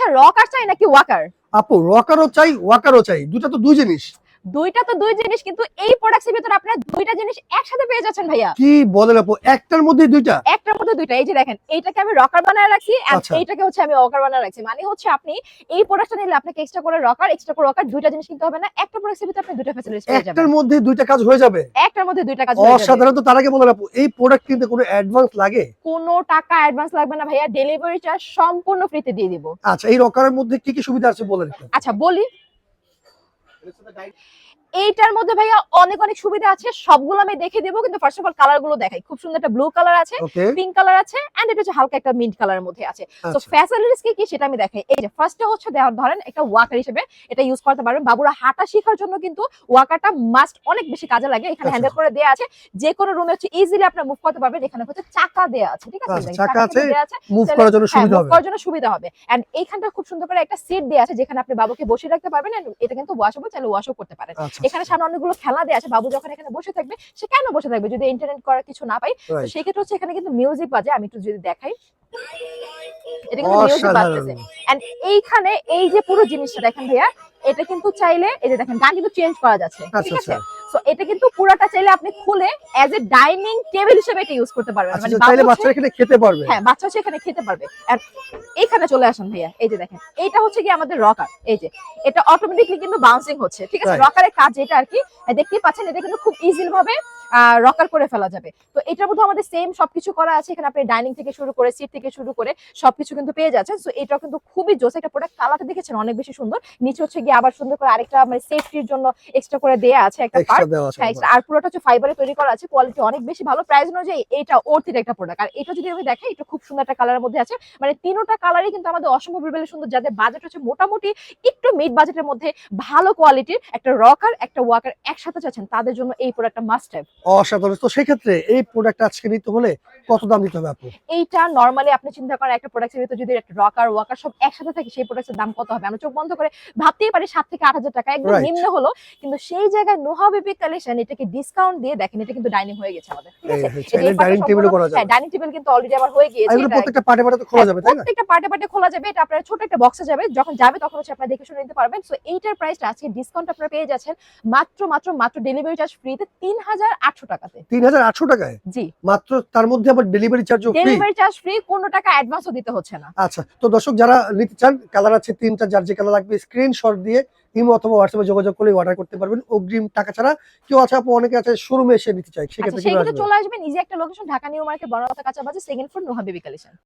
আচ্ছা রকার চাই নাকি ওয়াকার? আপু রকারও চাই ওয়াকারও চাই, দুটা তো দুই জিনিস। দুইটা তো দুই জিনিস, কিন্তু এই প্রোডাক্টসের ভিতরে আপনারা দুইটা জিনিস একসাথে পেয়ে যাচ্ছেন ভাইয়া। কি বলেন আপু, একটার মধ্যে দুইটা? একটার মধ্যে দুইটা। এই যে দেখেন, এইটাকে আমি রকার বানায় রাখছি আর আচ্ছা। এইটাকে হচ্ছে আমি ওয়াকার বানায় রাখছি। মানে হচ্ছে আপনি এই প্রোডাক্টটা নিলে আপনাকে এক্সট্রা করে রকার, এক্সট্রা করে ওয়াকার, দুইটা জিনিস কিনতে হবে না। একটা প্রোডাক্টের ভিতরে আপনি দুইটা ফ্যাসিলিটিস পেয়ে যাবেন। একটার মধ্যে দুইটা কাজ হয়ে যাবে? একটার মধ্যে দুইটা কাজ হয়ে যাবে। অসাধারণ। তো তার আগে বলেন আপু, এই প্রোডাক্ট কিনতে কোনো অ্যাডভান্স লাগে? কোনো টাকা অ্যাডভান্স লাগবে না ভাইয়া, ডেলিভারি চার্জ সম্পূর্ণ ফ্রিতে দিয়ে দিব। আচ্ছা, এই রকারের মধ্যে কি কি সুবিধা আছে বলেন একটু। আচ্ছা বলি, এইটার মধ্যে ভাইয়া অনেক অনেক সুবিধা আছে, সবগুলো আমি দেখে দেবো, কিন্তু ফার্স্ট অফ অল কালার গুলো দেখাই। খুব সুন্দর একটা ব্লু কালার আছে, ওকে। পিঙ্ক কালার আছে, এন্ড এটা হচ্ছে হালকা একটা মিন্ট কালারের মধ্যে আছে। তো আচ্ছা। ফ্যাসিলিটিস কি কি সেটা আমি দেখাই। এই যে ফার্স্টে হচ্ছে ধরেন একটা ওয়াকার হিসেবে এটা ইউজ করতে পারবেন। বাবুরা হাঁটা শেখার জন্য কিন্তু ওয়াকারটা মাস্ট, অনেক বেশি কাজে লাগে। এখানে হ্যান্ডেল করে দেয়া আছে, যে কোনো রুমে হচ্ছে ইজিলি আপনি মুভ করতে পারবেন। এখানে হচ্ছে চাকা দেয়া আছে, ঠিক আছে? চাকা আছে, দেয়া আছে, মুভ করার জন্য সুবিধা হবে। মুভ করার জন্য সুবিধা হবে। এন্ড এইখানটা খুব সুন্দর করে একটা সিট দেয়া আছে, যেখানে আপনি বাবুকে বসিয়ে রাখতে পারবেন। এন্ড এটা কিন্তু ওয়াশেবল, চাইলে ওয়াশও করতে পারেন। এখানে সামনে অনেকগুলো খেলা দেয়া আছে, বাবু যখন এখানে বসে থাকবে সে কেন বসে থাকবে যদি ইন্টারনেট করার কিছু না পাই। তো সেই ক্ষেত্রে হচ্ছে এখানে কিন্তু মিউজিক বাজে, আমি একটু যদি দেখাই, এটা কিন্তু মিউজিক বাজতেছে। এন্ড এইখানে এই যে পুরো জিনিসটা দেখেন ভাইয়া, এটা কিন্তু চাইলে এই যে দেখেন গান কিন্তু চেঞ্জ করা যাচ্ছে, ঠিক আছে? সো এটা কিন্তু পুরোটা চাইলে আপনি খুলে অ্যাজ এ ডাইনিং টেবিল হিসেবে এটা ইউজ করতে পারবেন। মানে চাইলে বাচ্চা এখানে খেতে পারবে। হ্যাঁ, বাচ্চা এখানে খেতে পারবে। আর এখানে চলে আসেন ভাইয়া, এই যে দেখেন, এটা হচ্ছে কি আমাদের রকার। এই যে এটা অটোমেটিক্যালি কিন্তু বাউন্সিং হচ্ছে, ঠিক আছে? রকারের কাজ যেটা আর কি দেখতেই পাচ্ছেন, এটা কিন্তু খুব ইজিলি ভাবে রকার করে ফেলা যাবে। তো এটার মধ্যে আমাদের সেম সবকিছু করা আছে। এখানে আপনি ডাইনিং থেকে শুরু করে সিট থেকে শুরু করে সবকিছু কিন্তু পেয়ে যাচ্ছেন। সো এটাও কিন্তু খুবই জোস একটা প্রোডাক্ট। কালারটা দেখেছেন অনেক বেশি সুন্দর। নিচে হচ্ছে গিয়ে আবার সুন্দর করে আরেকটা মানে সেফটির জন্য এক্সট্রা করে দেয়া আছে একটা পার্ট। আর পুরোটা হচ্ছে ফাইবারে তৈরি করা আছে, কোয়ালিটি অনেক বেশি ভালো। প্রাইস অনুযায়ী এটা অর্থের একটা প্রোডাক্ট। আর এটা যদি আমি দেখাই, এটা খুব সুন্দর একটা কালারের মধ্যে আছে। মানে তিনটা কালারই কিন্তু আমাদের অসম্ভব লেভেলে সুন্দর। যাদের বাজেট হচ্ছে মোটামুটি একটু মিড বাজেটের মধ্যে ভালো কোয়ালিটির একটা রকার একটা ওয়াকার একসাথে চাচ্ছেন, তাদের জন্য এই প্রোডাক্টটা মাস্ট হ্যাভ। অসাধারণ। তো সেই ক্ষেত্রে এই প্রোডাক্ট আজকে নিতে হলে কত দাম দিতে হবে আপু? এইটা নরমালি আপনি চিন্তা করেন একটা প্রোডাক্টের ভিতরে যদি একটা রকার ওয়াকার সব একসাথে থাকে, সেই প্রোডাক্টের দাম কত হবে? আমরা চোখ বন্ধ করে ভাবতেই পারি 7 থেকে 8 হাজার টাকা, একদম নিম্ন হলো। কিন্তু সেই জায়গায় নোহা বেবি কালেকশন এটাকে ডিসকাউন্ট দিয়ে দেখেন, এটা কিন্তু ডাইনিং হয়ে গেছে আমাদের, ঠিক আছে? এই ডাইনিং টেবিলও করা যাবে। হ্যাঁ, ডাইনিং টেবিল কিন্তু অলরেডি আবার হয়ে গিয়েছে। এগুলো প্রত্যেকটা পার্টে পার্টে তো খোলা যাবে, তাই না? প্রত্যেকটা পার্টে পার্টে খোলা যাবে। এটা আপনার ছোট একটা বক্সে যাবে, যখন যাবে তখন হচ্ছে আপনি দেখে শুনে নিতে পারবেন। সো এইটার প্রাইসটা আজকে ডিসকাউন্ট আপনারা পেয়ে যাচ্ছেন মাত্র ডেলিভারি চার্জ ফ্রিতে 3800 টাকাতে। 3800 টাকায়? জি, মাত্র। তার মধ্যে আবার ডেলিভারি চার্জও ফ্রি? ডেলিভারি চার্জ ফ্রি, কোনো টাকা অ্যাডভান্সও দিতে হচ্ছে না। আচ্ছা, তো দর্শক যারা নিতে চান, কালার আছে 3টা, যার যে কালার লাগবে স্ক্রিনশট দিয়ে ইমো অথবা হোয়াটসঅ্যাপে যোগাযোগ করে অর্ডার করতে পারবেন অগ্রিম টাকা ছাড়া। কেউ আছে আপু, অনেকে আছে শোরুমে এসে নিতে চায়, সেক্ষেত্রে সেক্ষেত্রে চলে আসবেন ইজি একটা location, Dhaka new market, Barabazar কাঁচা বাজার, second floor, Noha baby collection.